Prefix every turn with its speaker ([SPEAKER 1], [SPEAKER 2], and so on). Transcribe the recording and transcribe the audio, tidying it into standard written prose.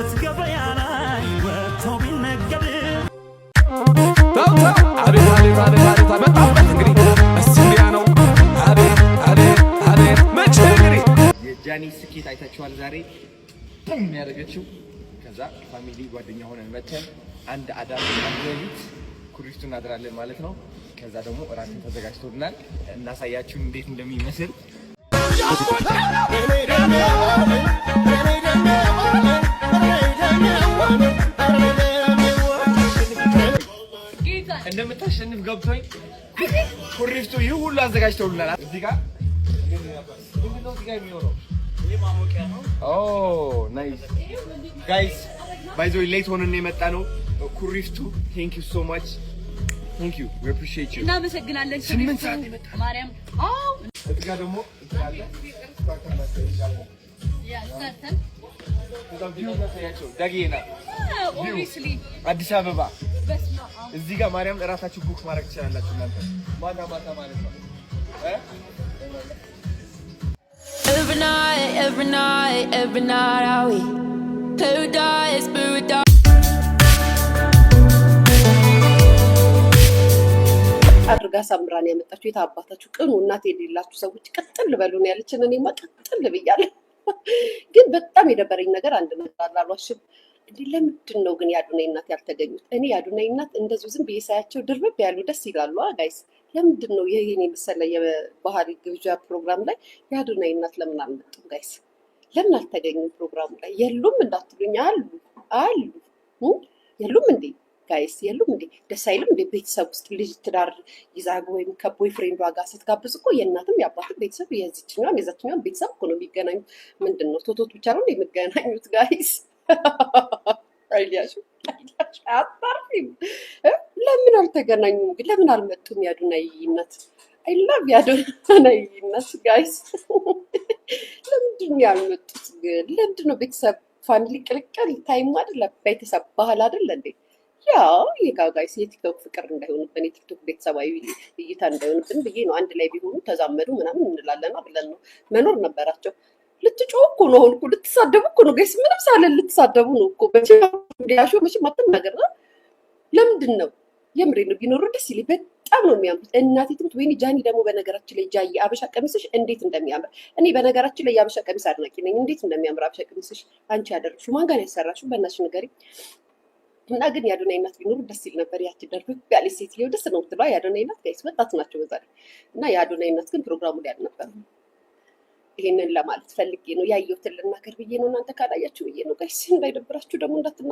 [SPEAKER 1] ሸመት ገበያ ላይ ወጥቶ ቢነገር
[SPEAKER 2] አቤት አቤት አቤት አቤት መጣበት እንግዲህ እስቲያ ነው አቤት አቤት አቤት መቼ እንግዲህ
[SPEAKER 3] የጃኒ ስኬት አይታችኋል ዛሬ ቡም ያደረገችው ከዛ ፋሚሊ ጓደኛ ሆነን መተን አንድ አዳር ለሊት ኩሪፍቱ እናድራለን ማለት ነው ከዛ ደግሞ እራትን ተዘጋጅቶልናል እናሳያችሁ እንዴት እንደሚመስል እንደምታሸንፍ ገብቶኝ ኩሪፍቱ ይህ ሁሉ አዘጋጅተውልናል እዚህ ጋር ምንድነው እዚህ ጋር የሚሆነው Oh, nice. Guys, by the way, late ሆነን የመጣ ነው ኩሪፍቱ thank you so much. Thank you. We appreciate you.
[SPEAKER 4] እናመሰግናለን ኩሪፍቱ ማርያም
[SPEAKER 3] እዚህ ጋር ደግሞ ያለ
[SPEAKER 4] ያሳተን
[SPEAKER 3] ዳጊና
[SPEAKER 4] obviously
[SPEAKER 3] አዲስ አበባ እዚህ ጋር ማርያም እራሳችሁ ቡክ ማድረግ ትችላላችሁ እናንተ ማታ ማታ ማለት ነው
[SPEAKER 5] Every night are we paradise.
[SPEAKER 6] አድርጋ ሳምራን ያመጣችሁ የታባታችሁ ቅኑ እናት የሌላችሁ ሰዎች ቀጥል በሉን ያለችን እኔማ ቀጥል ብያለሁ። ግን በጣም የደበረኝ ነገር አንድ ነገር አላሏሽም እንዴ ለምንድን ነው ግን ያዱናይ እናት ያልተገኙት? እኔ ያዱናይ እናት እንደዚሁ ዝም ብዬ ሳያቸው ድርብብ ያሉ ደስ ይላሉ። ጋይስ ለምንድን ነው ይሄን የመሰለ የባህል ግብዣ ፕሮግራም ላይ ያዱናይ እናት ለምን አልመጡም? ጋይስ ለምን አልተገኙም ፕሮግራሙ ላይ? የሉም እንዳትሉኝ አሉ የሉም እንዴ ጋይስ የሉም እንዴ? ደስ አይልም እንዴ? ቤተሰብ ውስጥ ልጅ ትዳር ይዛግ ወይም ከቦይ ፍሬንዷ ጋር ስትጋብዝ እኮ የእናትም የአባትም ቤተሰብ የዚችኛውም የዛችኛውም ቤተሰብ እኮ ነው የሚገናኙት። ምንድን ነው ቶቶት ብቻ ነው የሚገናኙት? ጋይስ አይዲያሽ አጣርፊም ለምን አልተገናኙም? ግን ለምን አልመጡም? ያዱናይ እናት አይ ላቭ ያዱናይ እናት ጋይስ ለምንድን ነው ያልመጡት? ግን ለምንድን ነው ቤተሰብ ፋሚሊ ቅልቅል ታይም አይደለ? ቤተሰብ ባህል አይደለ እንዴ? ያው ጋይስ የቲክቶክ ፍቅር እንዳይሆንብን የቲክቶክ ቤተሰባዊ እይታ እንዳይሆንብን ብዬ ነው። አንድ ላይ ቢሆኑ ተዛመዱ ምናምን እንላለን ብለን ነው መኖር ነበራቸው። ልትጮህ እኮ ነው አሁን እኮ ልትሳደቡ እኮ ነው ጋይስ። ምንም ሳለ ልትሳደቡ ነው እኮ በዲያሾ መቼም አትናገር ነው። ለምንድን ነው የምሬ ነው ቢኖሩ ደስ ይለኝ። በጣም ነው የሚያምሩት። እናቴ ትሙት ወይኔ ጃኒ ደግሞ በነገራችን ላይ ጃይ አበሻ ቀሚስሽ እንዴት እንደሚያምር እኔ በነገራችን ላይ የአበሻ ቀሚስ አድናቂ ነኝ። እንዴት እንደሚያምር አበሻ ቀሚስሽ አንቺ ያደረግሽው ማን ጋር ያሰራሽው በእናትሽ ንገሪኝ። እና ግን ያዱናይ እናት ቢኖሩ ደስ ይል ነበር። ያቺ ደርብ ያለች ሴት ሊው ደስ ነው የምትለው ያዱናይ እናት ጋይስ ወጣት ናቸው በዛሬ እና ያዱናይ እናት ግን ፕሮግራሙ ላይ አልነበረም። ይሄንን ለማለት ፈልጌ ነው ያየሁትን ልናገር ብዬ ነው። እናንተ ካላያችሁ ብዬ ነው ጋይስ። እንዳይደብራችሁ ደግሞ እንዳትና